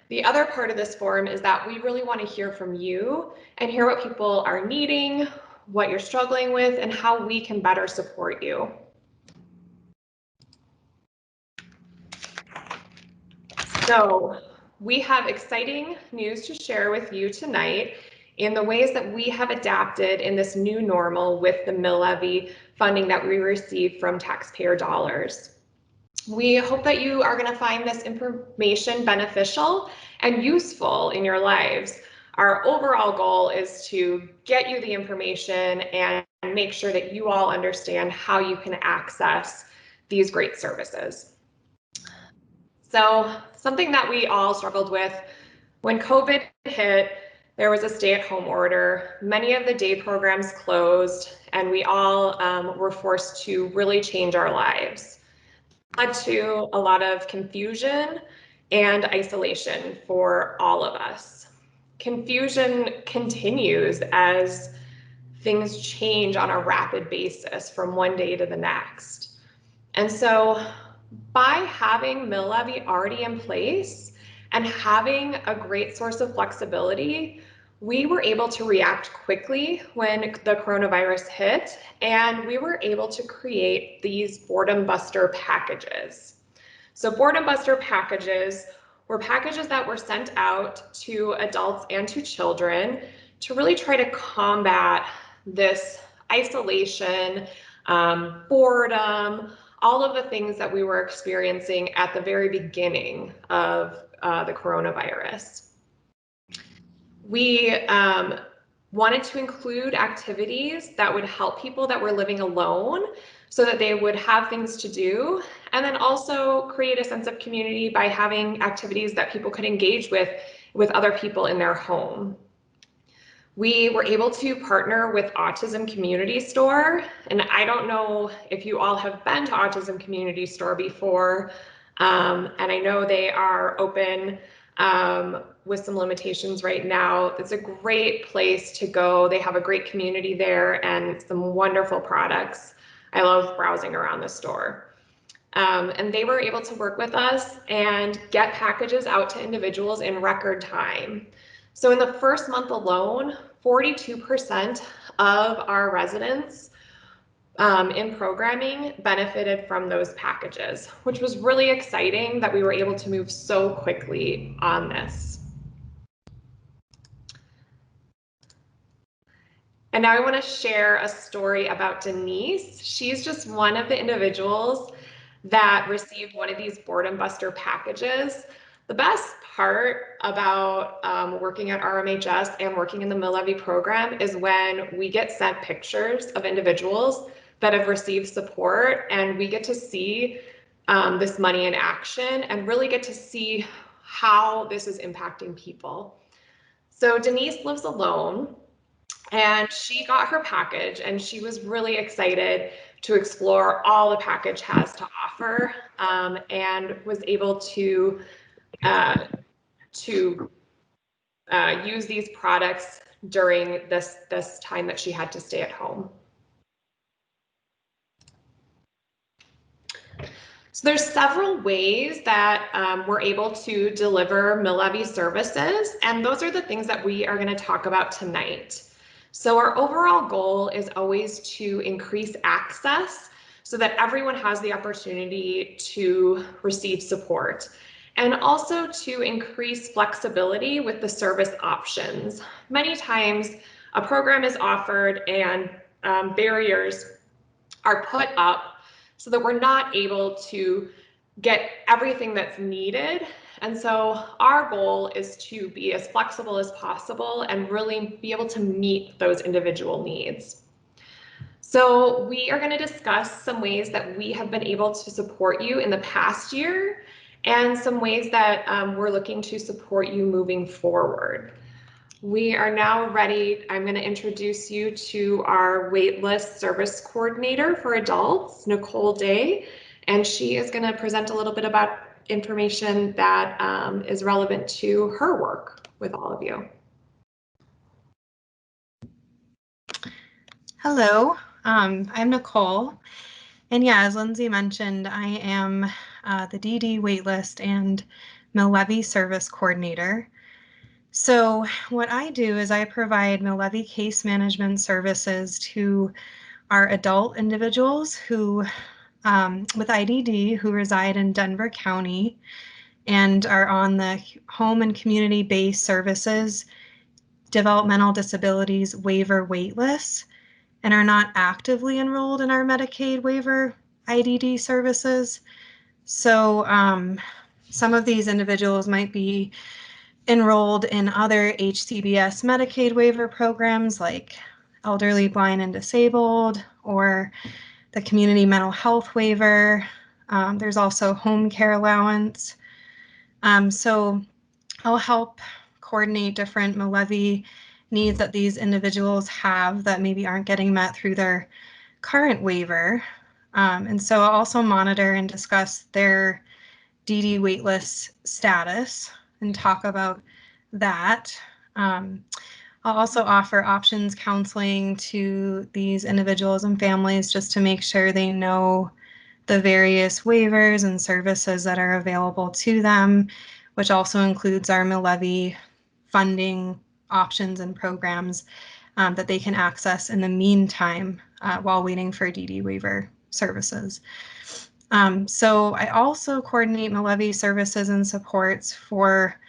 The other part of this forum is that we really want to hear from you and hear what people are needing, what you're struggling with, and how we can better support you. So we have exciting news to share with you tonight in the ways that we have adapted in this new normal with the mill levy funding that we receive from taxpayer dollars. We hope that you are going to find this information beneficial and useful in your lives. Our overall goal is to get you the information and make sure that you all understand how you can access these great services. So something that we all struggled with when COVID hit, there was a stay-at-home order. Many of the day programs closed, and we all were forced to really change our lives. It led to a lot of confusion and isolation for all of us. Confusion continues as things change on a rapid basis from one day to the next. And so by having mill levy already in place and having a great source of flexibility, we were able to react quickly when the coronavirus hit, and we were able to create these boredom buster packages. So boredom buster packages were packages that were sent out to adults and to children to really try to combat this isolation, boredom, all of the things that we were experiencing at the very beginning of the coronavirus. We wanted to include activities that would help people that were living alone so that they would have things to do, and then also create a sense of community by having activities that people could engage with other people in their home. We were able to partner with Autism Community Store, and I don't know if you all have been to Autism Community Store before, and I know they are open with some limitations right now. It's a great place to go. They have a great community there and some wonderful products. I love browsing around the store. And they were able to work with us and get packages out to individuals in record time. So in the first month alone, 42% of our residents in programming benefited from those packages, which was really exciting that we were able to move so quickly on this. And now I want to share a story about Denise. She's just one of the individuals that received one of these boredom buster packages. The best part about working at RMHS and working in the mill levy program is when we get sent pictures of individuals that have received support, and we get to see this money in action and really get to see how this is impacting people. So Denise lives alone, and she got her package, and she was really excited to explore all the package has to offer, and was able to use these products during this time that she had to stay at home. So there's several ways that we're able to deliver mill levy services, and those are the things that we are going to talk about tonight. So our overall goal is always to increase access so that everyone has the opportunity to receive support, and also to increase flexibility with the service options. Many times a program is offered and barriers are put up so that we're not able to get everything that's needed. And so our goal is to be as flexible as possible and really be able to meet those individual needs. So we are going to discuss some ways that we have been able to support you in the past year and some ways that we're looking to support you moving forward. We are now ready. I'm going to introduce you to our waitlist service coordinator for adults, Nicole Day, and she is going to present a little bit about information that is relevant to her work with all of you. Hello, I'm Nicole, and yeah, as Lindsay mentioned, I am the DD waitlist and Levy Service Coordinator. So what I do is I provide Levy case management services to our adult individuals who, with IDD, who reside in Denver County and are on the Home and Community-Based Services Developmental Disabilities Waiver waitlist and are not actively enrolled in our Medicaid waiver IDD services. So some of these individuals might be enrolled in other HCBS Medicaid waiver programs like elderly, blind, and disabled, or the community mental health waiver. There's also home care allowance. So I'll help coordinate different Levy needs that these individuals have that maybe aren't getting met through their current waiver. And so I'll also monitor and discuss their DD waitlist status and talk about that. I'll also offer options counseling to these individuals and families just to make sure they know the various waivers and services that are available to them, which also includes our Levy funding options and programs that they can access in the meantime while waiting for DD waiver services. So I also coordinate Levy services and supports for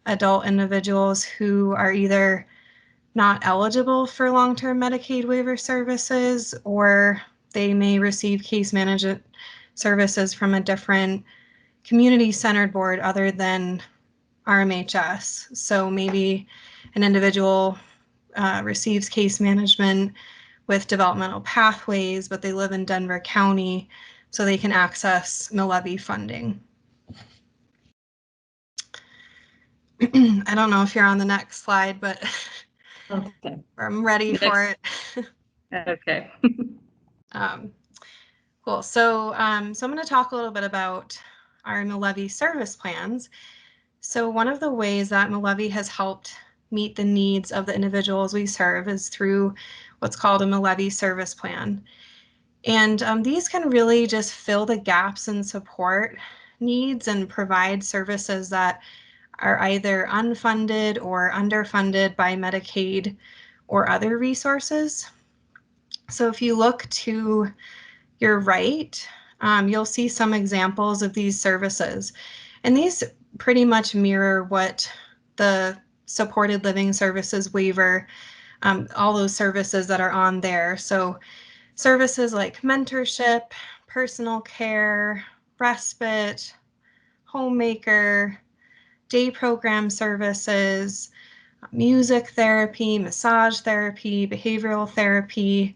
adult individuals who are either not eligible for long-term Medicaid waiver services, or they may receive case management services from a different community-centered board other than RMHS. So maybe an individual receives case management with developmental pathways, but they live in Denver County, so they can access Levy funding. I don't know if you're on the next slide, but okay. I'm ready for it. Okay. Cool. So I'm going to talk a little bit about our Levy service plans. So one of the ways that Levy has helped meet the needs of the individuals we serve is through what's called a Levy service plan. And these can really just fill the gaps in support needs and provide services that are either unfunded or underfunded by Medicaid or other resources. So if you look to your right, you'll see some examples of these services. And these pretty much mirror what the supported living services waiver, all those services that are on there. So services like mentorship, personal care, respite, homemaker, day program services, music therapy, massage therapy, behavioral therapy.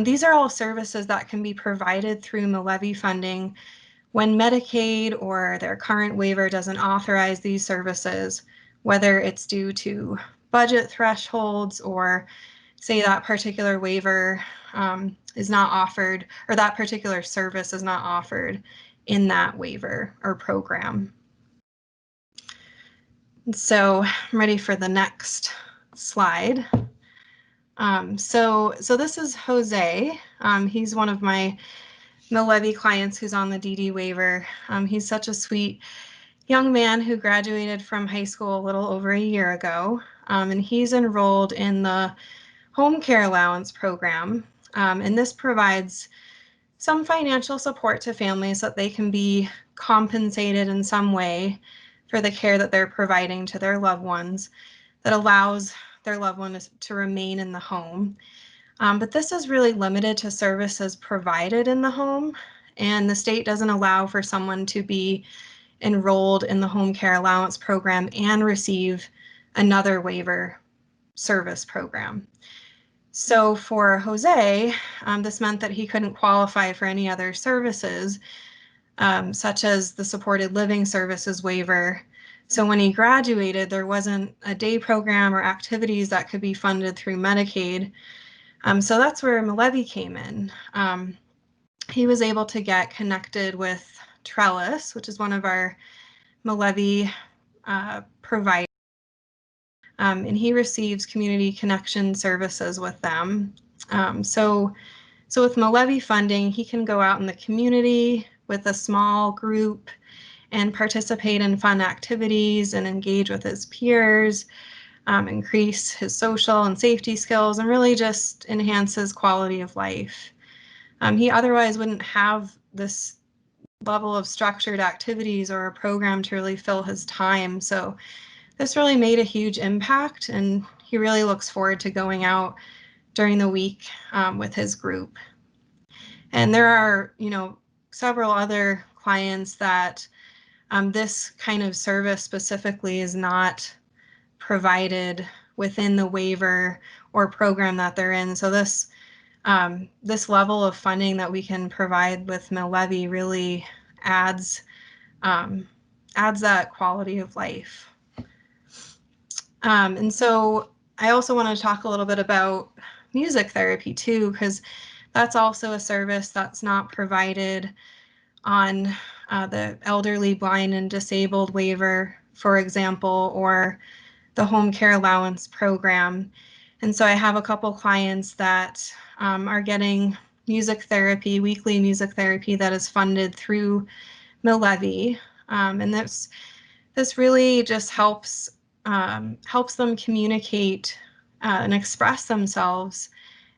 These are all services that can be provided through Levy funding when Medicaid or their current waiver doesn't authorize these services, whether it's due to budget thresholds or say that particular waiver is not offered, or that particular service is not offered in that waiver or program. So I'm ready for the next slide. So this is Jose. He's one of my Levy clients who's on the DD waiver. He's such a sweet young man who graduated from high school a little over a year ago, and he's enrolled in the home care allowance program. And this provides some financial support to families so that they can be compensated in some way for the care that they're providing to their loved ones that allows their loved ones to remain in the home. But this is really limited to services provided in the home, and the state doesn't allow for someone to be enrolled in the home care allowance program and receive another waiver service program. So for Jose, this meant that he couldn't qualify for any other services, such as the supported living services waiver. So when he graduated, there wasn't a day program or activities that could be funded through Medicaid. So that's where Levy came in. He was able to get connected with Trellis, which is one of our Levy providers, and he receives community connection services with them. So with Levy funding, he can go out in the community with a small group and participate in fun activities and engage with his peers, increase his social and safety skills, and really just enhance his quality of life. He otherwise wouldn't have this level of structured activities or a program to really fill his time. So this really made a huge impact, and he really looks forward to going out during the week with his group. And there are, several other clients that this kind of service specifically is not provided within the waiver or program that they're in. So this level of funding that we can provide with Levy really adds that quality of life. And so I also want to talk a little bit about music therapy too, because that's also a service that's not provided on the elderly, blind, and disabled waiver, for example, or the home care allowance program. And so I have a couple clients that are getting music therapy, weekly music therapy that is funded through Levy. And this really just helps them communicate and express themselves,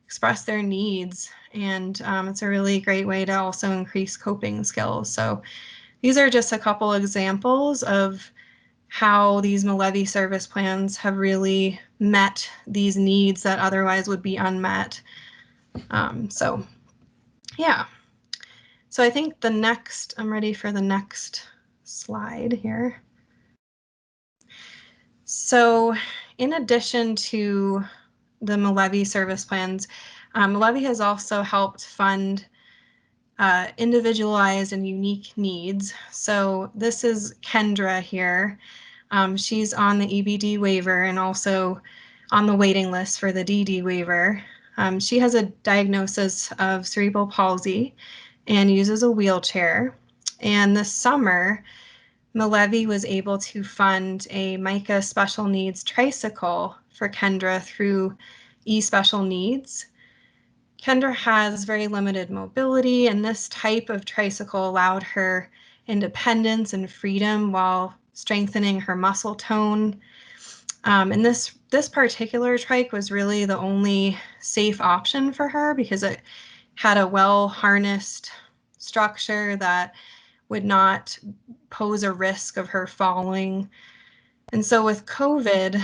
express their needs. And it's a really great way to also increase coping skills. So these are just a couple examples of how these Levy service plans have really met these needs that otherwise would be unmet. So yeah. So I think I'm ready for the next slide here. So in addition to the Levy service plans, Levy has also helped fund individualized and unique needs. So this is Kendra here. She's on the EBD waiver and also on the waiting list for the DD waiver. She has a diagnosis of cerebral palsy and uses a wheelchair. And this summer, Levy was able to fund a MICA special needs tricycle for Kendra through eSpecial Needs. Kendra has very limited mobility, and this type of tricycle allowed her independence and freedom while strengthening her muscle tone. And this particular trike was really the only safe option for her because it had a well-harnessed structure that would not pose a risk of her falling. And so with COVID,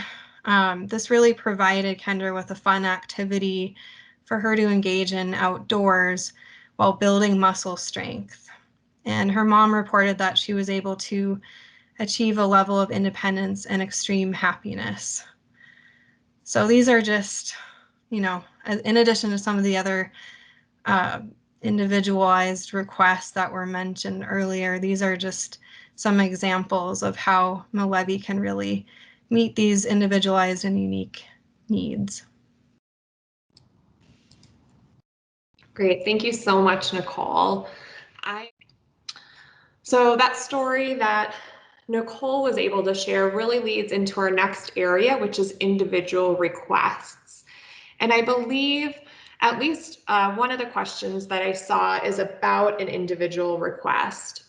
this really provided Kendra with a fun activity for her to engage in outdoors while building muscle strength. And her mom reported that she was able to achieve a level of independence and extreme happiness. So these are just, in addition to some of the other individualized requests that were mentioned earlier, these are just some examples of how Levy can really meet these individualized and unique needs. Great, thank you so much, Nicole. So that story that Nicole was able to share really leads into our next area, which is individual requests. And I believe at least one of the questions that I saw is about an individual request.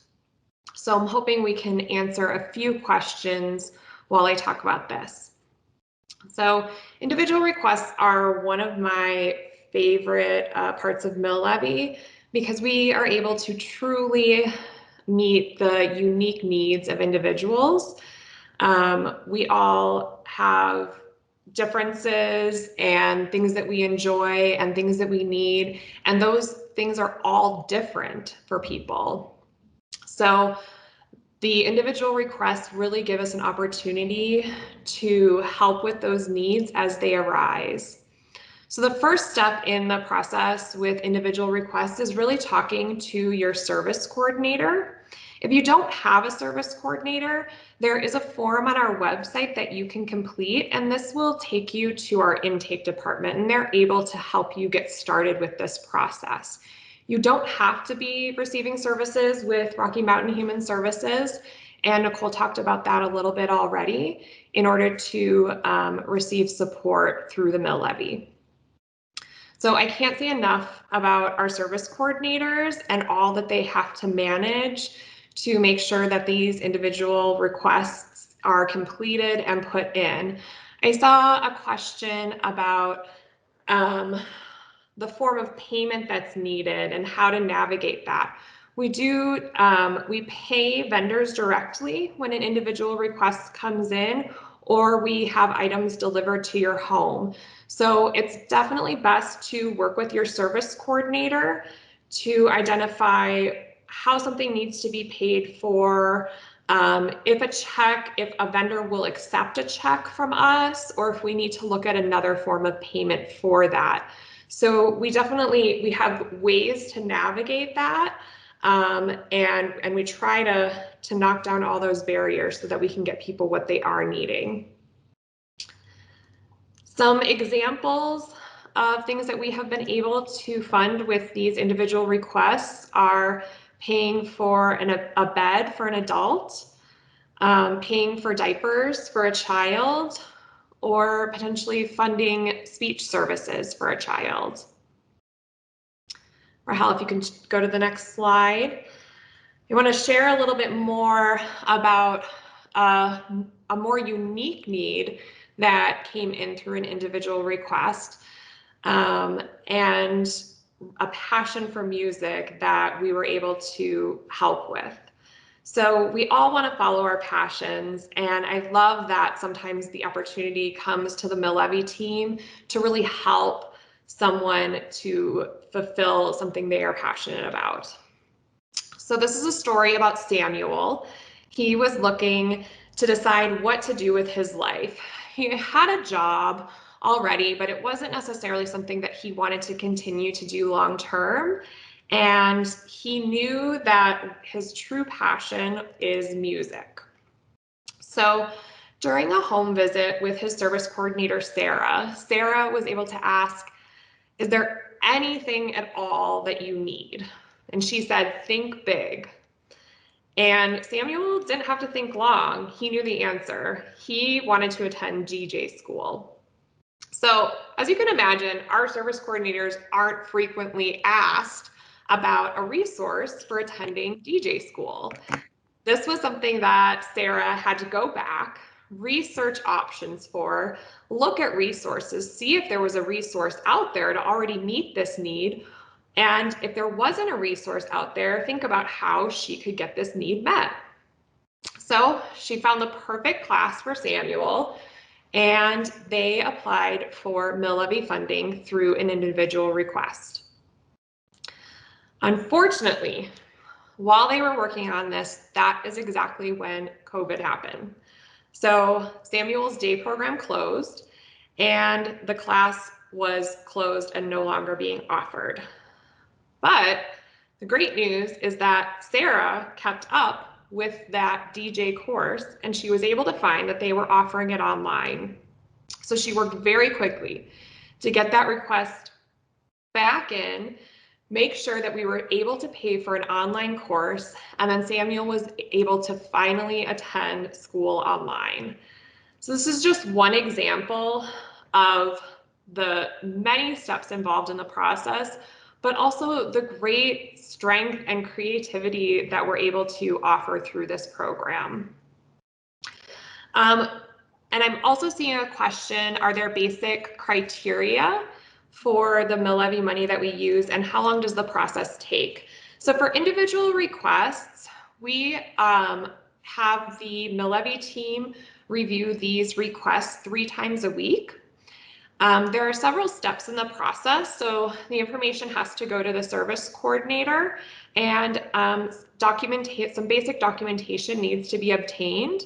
So I'm hoping we can answer a few questions while I talk about this. So individual requests are one of my favorite parts of Levy because we are able to truly meet the unique needs of individuals. We all have differences and things that we enjoy and things that we need, and those things are all different for people. So the individual requests really give us an opportunity to help with those needs as they arise. So the first step in the process with individual requests is really talking to your service coordinator. If you don't have a service coordinator, there is a form on our website that you can complete, and this will take you to our intake department, and they're able to help you get started with this process. You don't have to be receiving services with Rocky Mountain Human Services, and Nicole talked about that a little bit already, in order to receive support through the Levy. So I can't say enough about our service coordinators and all that they have to manage to make sure that these individual requests are completed and put in. I saw a question about the form of payment that's needed and how to navigate that. We pay vendors directly when an individual request comes in, or we have items delivered to your home. So it's definitely best to work with your service coordinator to identify how something needs to be paid for, if a vendor will accept a check from us, or if we need to look at another form of payment for that. So we have ways to navigate that, and we try to knock down all those barriers so that we can get people what they are needing. Some examples of things that we have been able to fund with these individual requests are paying for a bed for an adult, paying for diapers for a child, or potentially funding speech services for a child. Rahel, if you can go to the next slide. I want to share a little bit more about a more unique need that came in through an individual request, and a passion for music that we were able to help with. So we all want to follow our passions, and I love that sometimes the opportunity comes to the Levy team to really help someone to fulfill something they are passionate about. So this is a story about Samuel. He was looking to decide what to do with his life. He had a job already, but it wasn't necessarily something that he wanted to continue to do long term. And he knew that his true passion is music. So during a home visit with his service coordinator, Sarah was able to ask, "Is there anything at all that you need?" And she said, "Think big." And Samuel didn't have to think long. He knew the answer. He wanted to attend DJ school. So as you can imagine, our service coordinators aren't frequently asked about a resource for attending DJ school. This was something that Sarah had to go back, research options for, look at resources, see if there was a resource out there to already meet this need. And if there wasn't a resource out there, think about how she could get this need met. So she found the perfect class for Samuel, and they applied for Levy funding through an individual request. Unfortunately, while they were working on this, that is exactly when COVID happened. So Samuel's day program closed, and the class was closed and no longer being offered. But the great news is that Sarah kept up with that DJ course, and she was able to find that they were offering it online. So she worked very quickly to get that request back in, make sure that we were able to pay for an online course, and then Samuel was able to finally attend school online. So this is just one example of the many steps involved in the process, but also the great strength and creativity that we're able to offer through this program. And I'm also seeing a question, are there basic criteria for the Levy money that we use, and how long does the process take? So for individual requests, we have the Levy team review these requests 3 times a week. There are several steps in the process, so the information has to go to the service coordinator, and some basic documentation needs to be obtained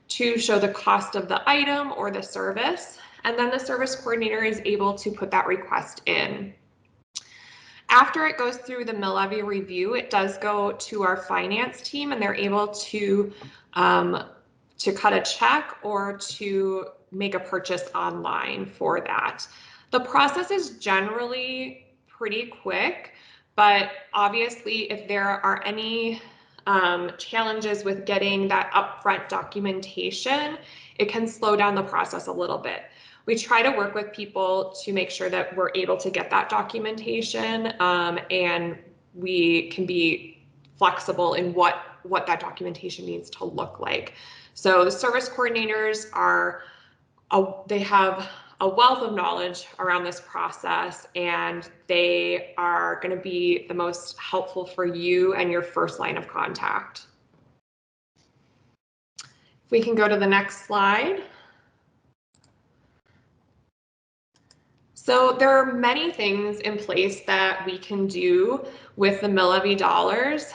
to show the cost of the item or the service, and then the service coordinator is able to put that request in. After it goes through the Levy review, it does go to our finance team, and they're able to cut a check or to make a purchase online for that. The process is generally pretty quick, but obviously if there are any challenges with getting that upfront documentation, it can slow down the process a little bit. We try to work with people to make sure that we're able to get that documentation, and we can be flexible in what what that documentation needs to look like. So the service coordinators they have a wealth of knowledge around this process, and they are going to be the most helpful for you and your first line of contact. If we can go to the next slide. So there are many things in place that we can do with the Levy dollars.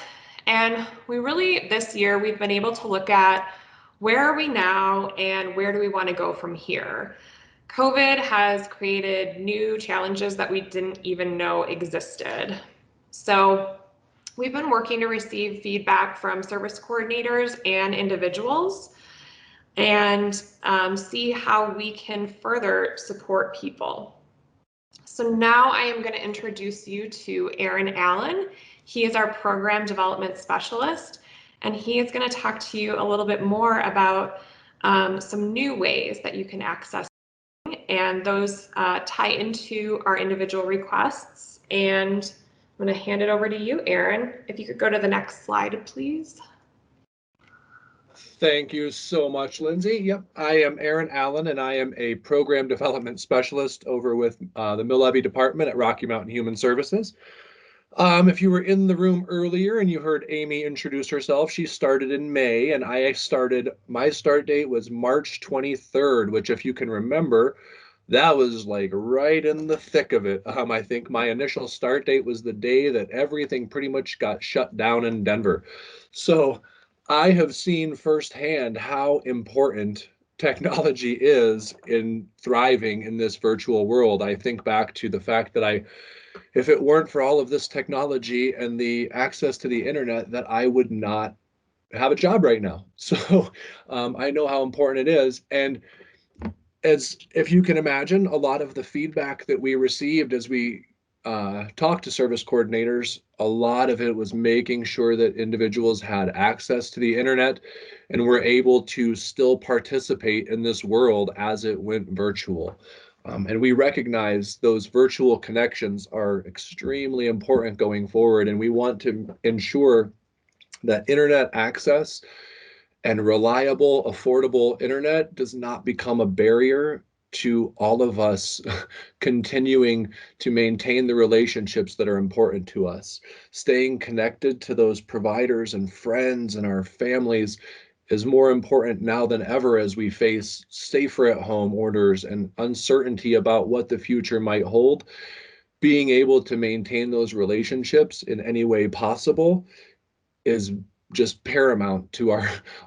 And this year, we've been able to look at where are we now and where do we want to go from here. COVID has created new challenges that we didn't even know existed. So we've been working to receive feedback from service coordinators and individuals and see how we can further support people. So now I am going to introduce you to Aaron Allen. He is our program development specialist, and he is going to talk to you a little bit more about some new ways that you can access, and those tie into our individual requests. And I'm going to hand it over to you, Aaron. If you could go to the next slide, please. Thank you so much, Lindsay. Yep, I am Aaron Allen, and I am a program development specialist over with the Levy department at Rocky Mountain Human Services. If you were in the room earlier and you heard Amy introduce herself, she started in May, and my start date was March 23rd, which, if you can remember, that was like right in the thick of it. I think my initial start date was the day that everything pretty much got shut down in Denver. So I have seen firsthand how important technology is in thriving in this virtual world. I think back to the fact that if it weren't for all of this technology and the access to the internet, that I would not have a job right now. So I know how important it is. And as if you can imagine, a lot of the feedback that we received as we talked to service coordinators, a lot of it was making sure that individuals had access to the internet and were able to still participate in this world as it went virtual. And we recognize those virtual connections are extremely important going forward, and we want to ensure that internet access and reliable, affordable internet does not become a barrier to all of us continuing to maintain the relationships that are important to us. Staying connected to those providers and friends and our families is more important now than ever as we face safer at home orders and uncertainty about what the future might hold. Being able to maintain those relationships in any way possible is just paramount to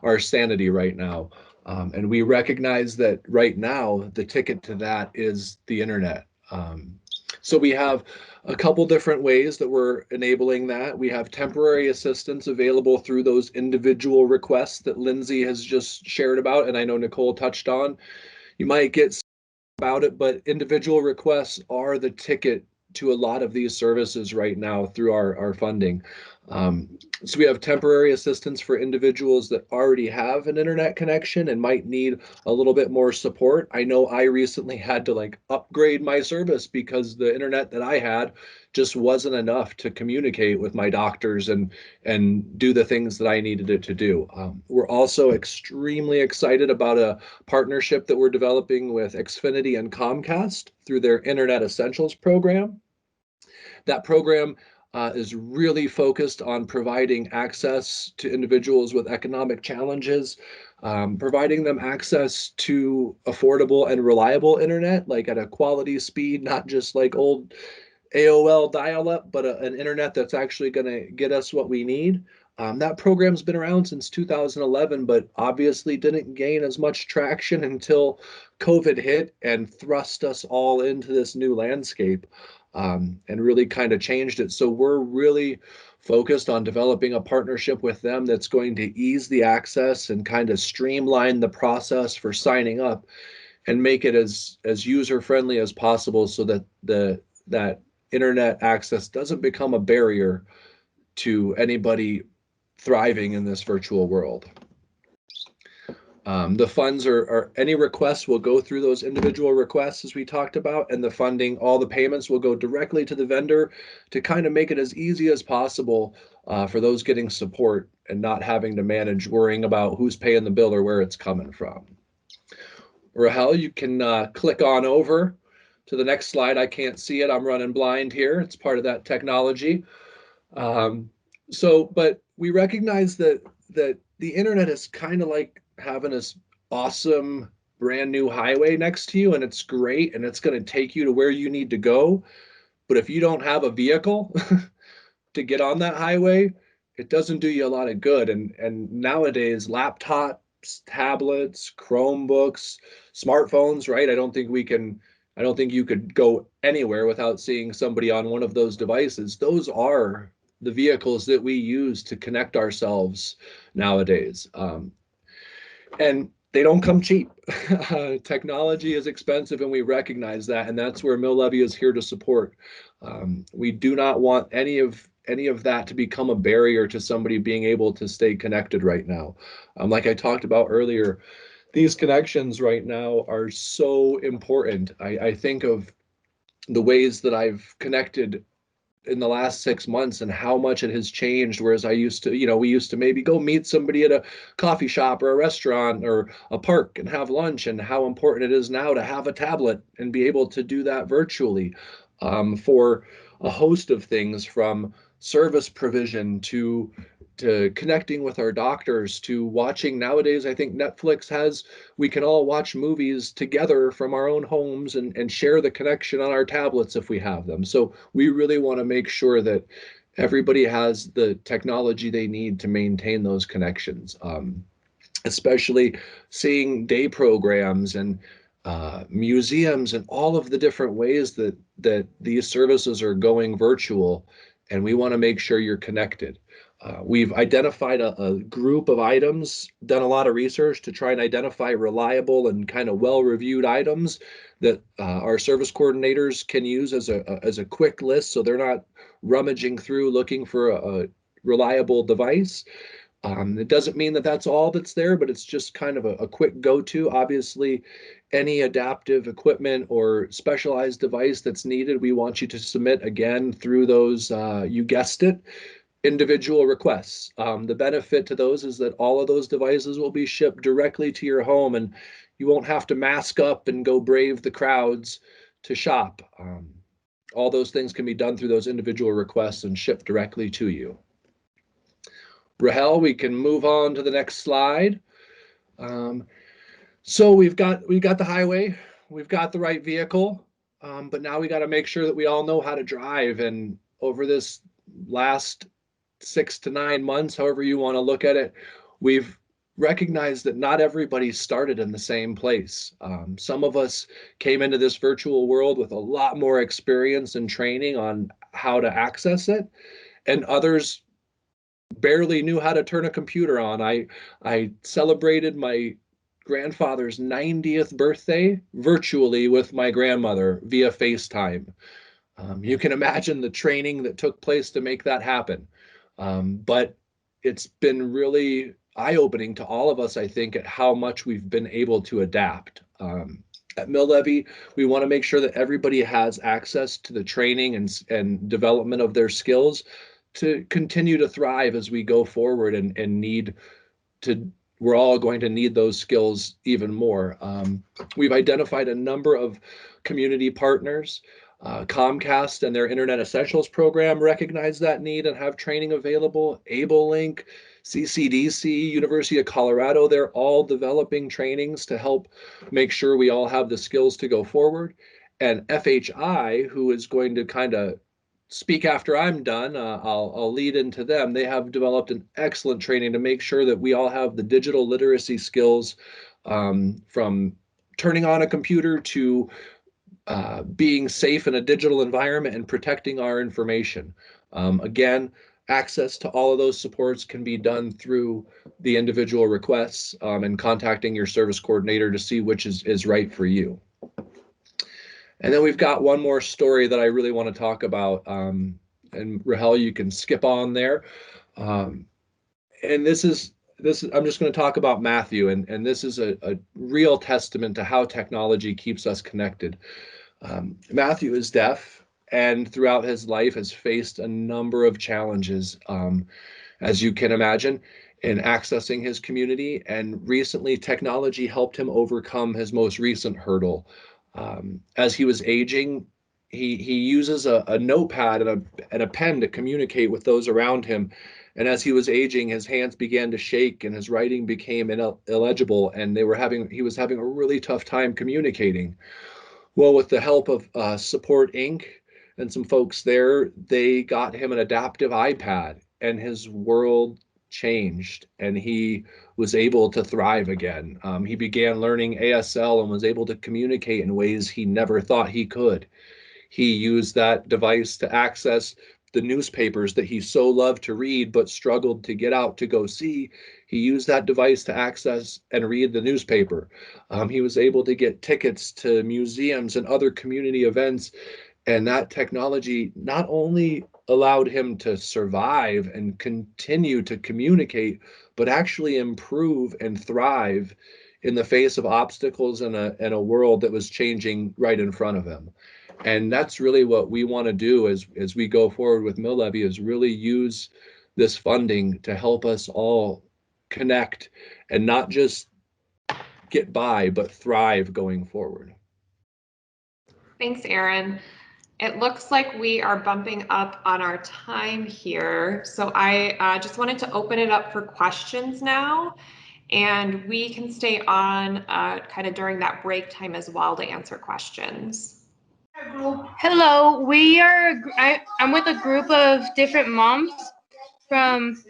our sanity right now. And we recognize that right now, the ticket to that is the internet. So we have a couple different ways that we're enabling that. We have temporary assistance available through those individual requests that Lindsay has just shared about, and I know Nicole touched on. You might get about it, but individual requests are the ticket to a lot of these services right now through our funding. So we have temporary assistance for individuals that already have an internet connection and might need a little bit more support. I know I recently had to upgrade my service because the internet that I had just wasn't enough to communicate with my doctors and do the things that I needed it to do. We're also extremely excited about a partnership that we're developing with Xfinity and Comcast through their Internet Essentials program. That program is really focused on providing access to individuals with economic challenges, providing them access to affordable and reliable internet, at a quality speed, not just like old AOL dial-up, but an internet that's actually going to get us what we need. That program's been around since 2011, but obviously didn't gain as much traction until COVID hit and thrust us all into this new landscape. And really kind of changed it. So we're really focused on developing a partnership with them that's going to ease the access and kind of streamline the process for signing up and make it as user-friendly as possible so that that internet access doesn't become a barrier to anybody thriving in this virtual world. The funds are any requests will go through those individual requests as we talked about, and the funding, all the payments will go directly to the vendor to kind of make it as easy as possible for those getting support and not having to manage worrying about who's paying the bill or where it's coming from. Rahel, you can click on over to the next slide. I can't see it. I'm running blind here. It's part of that technology. But we recognize that the internet is kind of like having this awesome brand new highway next to you, and it's great, and it's going to take you to where you need to go. But if you don't have a vehicle to get on that highway, it doesn't do you a lot of good. And nowadays, laptops, tablets, Chromebooks, smartphones, right? I don't think you could go anywhere without seeing somebody on one of those devices. Those are the vehicles that we use to connect ourselves nowadays. And they don't come cheap. Technology is expensive, and we recognize that, and that's where MilLevy is here to support. We do not want any of that to become a barrier to somebody being able to stay connected right now. Like I talked about earlier, these connections right now are so important. I think of the ways that I've connected in the last 6 months and how much it has changed. Whereas we used to maybe go meet somebody at a coffee shop or a restaurant or a park and have lunch, and how important it is now to have a tablet and be able to do that virtually for a host of things, from service provision to connecting with our doctors, to watching. Nowadays, I think we can all watch movies together from our own homes and share the connection on our tablets if we have them. So we really want to make sure that everybody has the technology they need to maintain those connections, especially seeing day programs and museums and all of the different ways that these services are going virtual. And we want to make sure you're connected. We've identified a group of items, done a lot of research to try and identify reliable and kind of well-reviewed items that our service coordinators can use as a quick list, so they're not rummaging through looking for a reliable device. It doesn't mean that that's all that's there, but it's just kind of a quick go-to. Obviously, any adaptive equipment or specialized device that's needed, we want you to submit again through those, you guessed it, individual requests. The benefit to those is that all of those devices will be shipped directly to your home, and you won't have to mask up and go brave the crowds to shop. All those things can be done through those individual requests and shipped directly to you. Rahel, we can move on to the next slide. So we've got the highway, we've got the right vehicle, but now we got to make sure that we all know how to drive. And over this last 6 to 9 months, however you want to look at it, we've recognized that not everybody started in the same place. Some of us came into this virtual world with a lot more experience and training on how to access it, and others barely knew how to turn a computer on. I celebrated my grandfather's 90th birthday virtually with my grandmother via FaceTime. You can imagine the training that took place to make that happen. But it's been really eye-opening to all of us, I think, at how much we've been able to adapt. At MilLevy, we want to make sure that everybody has access to the training and development of their skills to continue to thrive as we go forward, and we're all going to need those skills even more. We've identified a number of community partners. Comcast and their Internet Essentials program recognize that need and have training available. AbleLink, CCDC, University of Colorado, they're all developing trainings to help make sure we all have the skills to go forward. And FHI, who is going to kind of speak after I'm done, I'll lead into them. They have developed an excellent training to make sure that we all have the digital literacy skills, from turning on a computer to being safe in a digital environment and protecting our information. Again, access to all of those supports can be done through the individual requests, and contacting your service coordinator to see which is right for you. And then we've got one more story that I really want to talk about. And Rahel, you can skip on there. And this is I'm just going to talk about Matthew, and this is a real testament to how technology keeps us connected. Matthew is deaf, and throughout his life has faced a number of challenges. as you can imagine, in accessing his community. And recently, technology helped him overcome his most recent hurdle. As he was aging, he uses a notepad and a pen to communicate with those around him. And as he was aging, his hands began to shake and his writing became illegible, and he was having a really tough time communicating. Well, with the help of Support Inc. and some folks there, they got him an adaptive iPad, and his world changed, and he was able to thrive again. He began learning ASL and was able to communicate in ways he never thought he could. He used that device to access the newspapers that he so loved to read but struggled to get out to go see. He used that device to access and read the newspaper. He was able to get tickets to museums and other community events. And that technology not only allowed him to survive and continue to communicate, but actually improve and thrive in the face of obstacles in a world that was changing right in front of him. And that's really what we want to do as we go forward with Mill Levy, is really use this funding to help us all connect and not just get by, but thrive going forward. Thanks, Aaron. It looks like we are bumping up on our time here. So I just wanted to open it up for questions now, and we can stay on kind of during that break time as well to answer questions. Hello, I'm with a group of different moms from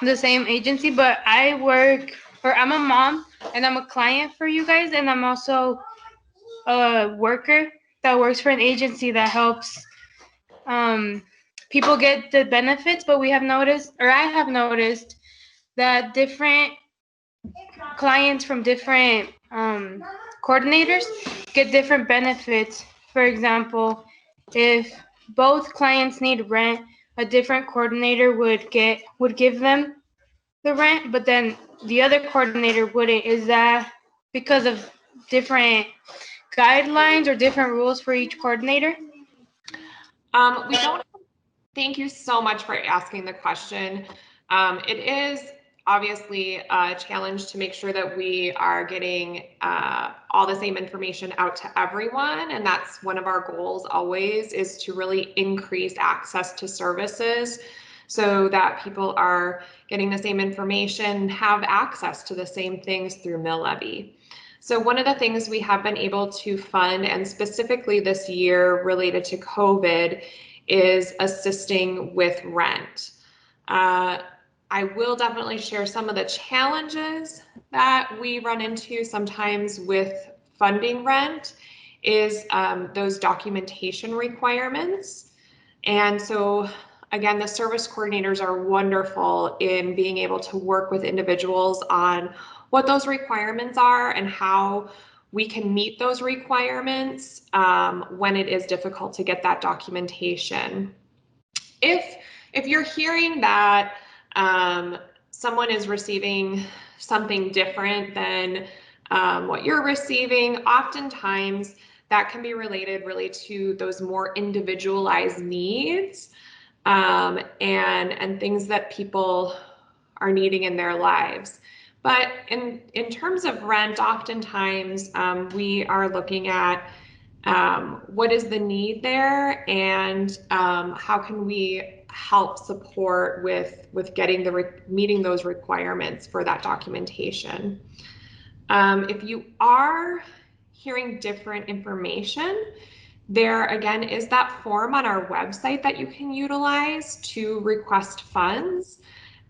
the same agency, but I'm a mom and I'm a client for you guys, and I'm also a worker that works for an agency that helps people get the benefits. But I have noticed that different clients from different coordinators get different benefits. For example, if both clients need rent, a different coordinator would give them the rent, but then the other coordinator wouldn't. Is that because of different guidelines or different rules for each coordinator? We don't. Thank you so much for asking the question. It is obviously a challenge to make sure that we are getting all the same information out to everyone. And that's one of our goals always, is to really increase access to services so that people are getting the same information, have access to the same things through Mill Levy. So one of the things we have been able to fund, and specifically this year related to COVID, is assisting with rent. I will definitely share some of the challenges that we run into sometimes with funding rent, is those documentation requirements. And so again, the service coordinators are wonderful in being able to work with individuals on what those requirements are and how we can meet those requirements when it is difficult to get that documentation. If you're hearing that someone is receiving something different than what you're receiving, oftentimes that can be related really to those more individualized needs and things that people are needing in their lives. But in terms of rent, oftentimes we are looking at what is the need there, and how can we help support with getting meeting those requirements for that documentation. If you are hearing different information, there again is that form on our website that you can utilize to request funds,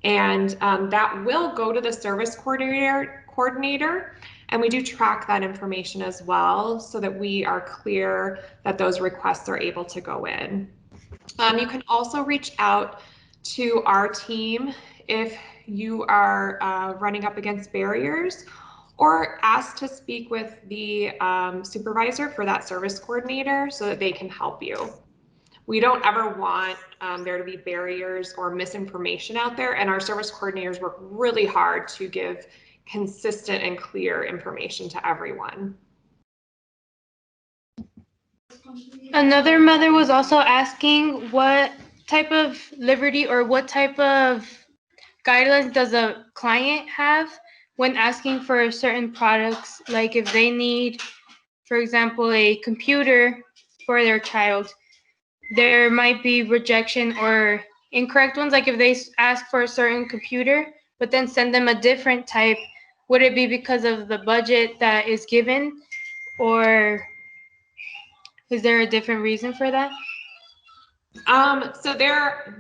and that will go to the service coordinator, and we do track that information as well so that we are clear that those requests are able to go in. You can also reach out to our team if you are running up against barriers, or ask to speak with the supervisor for that service coordinator so that they can help you. We don't ever want there to be barriers or misinformation out there, and our service coordinators work really hard to give consistent and clear information to everyone. Another mother was also asking what type of liberty or what type of guidelines does a client have when asking for certain products? Like if they need, for example, a computer for their child, there might be rejection or incorrect ones. Like if they ask for a certain computer, but then send them a different type, would it be because of the budget that is given, or is there a different reason for that? So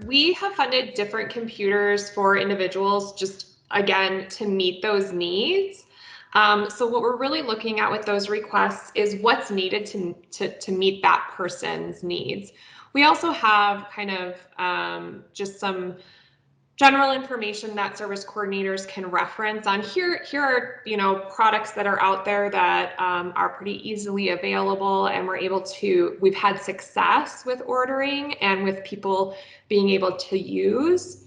we have funded different computers for individuals just again to meet those needs. So what we're really looking at with those requests is what's needed to meet that person's needs. We also have kind of just some general information that service coordinators can reference on here are products that are out there that are pretty easily available, and we've had success with ordering and with people being able to use.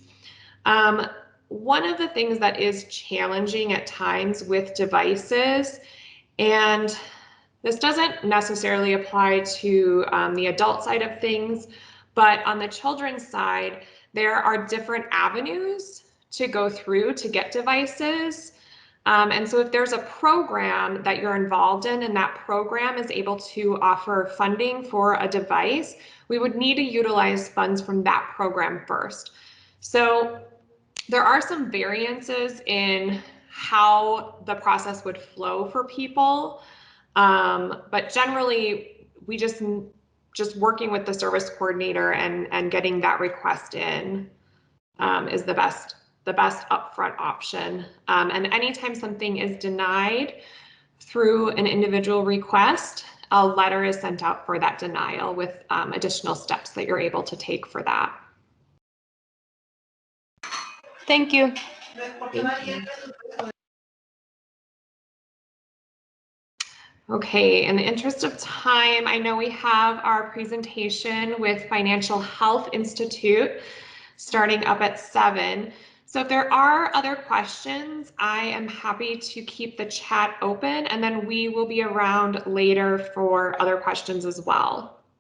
One of the things that is challenging at times with devices, and this doesn't necessarily apply to the adult side of things, but on the children's side, there are different avenues to go through to get devices. And so if there's a program that you're involved in and that program is able to offer funding for a device, we would need to utilize funds from that program first. So there are some variances in how the process would flow for people. But generally, we just working with the service coordinator and getting that request in is the best upfront option. And anytime something is denied through an individual request, a letter is sent out for that denial with additional steps that you're able to take for that. Thank you. Okay, in the interest of time, I know we have our presentation with Financial Health Institute starting up at 7. So if there are other questions, I am happy to keep the chat open, and then we will be around later for other questions as well.